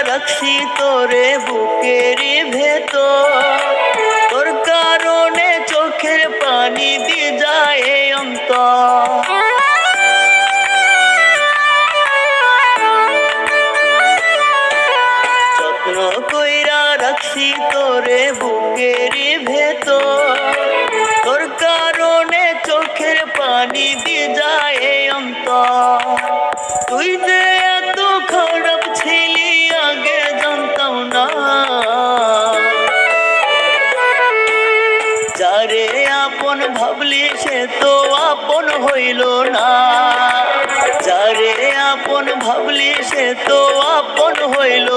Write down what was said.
রাখছি তোরে বুকের ভেতর, তোর কারণে চোখের পানি দিয়ে যায় অন্তর। যত্ন কইরা রাখছি তোরে বুকের ভেতর, তোর কারণে চোখের পানি দিয়ে যায় অন্তর। তুই যে এত খারাপ ছিলি আগে জানতাম না, যারে আপন ভাবলি সে তো আপন হইল না, যারে আপন ভাবলি সে তো আপন হইল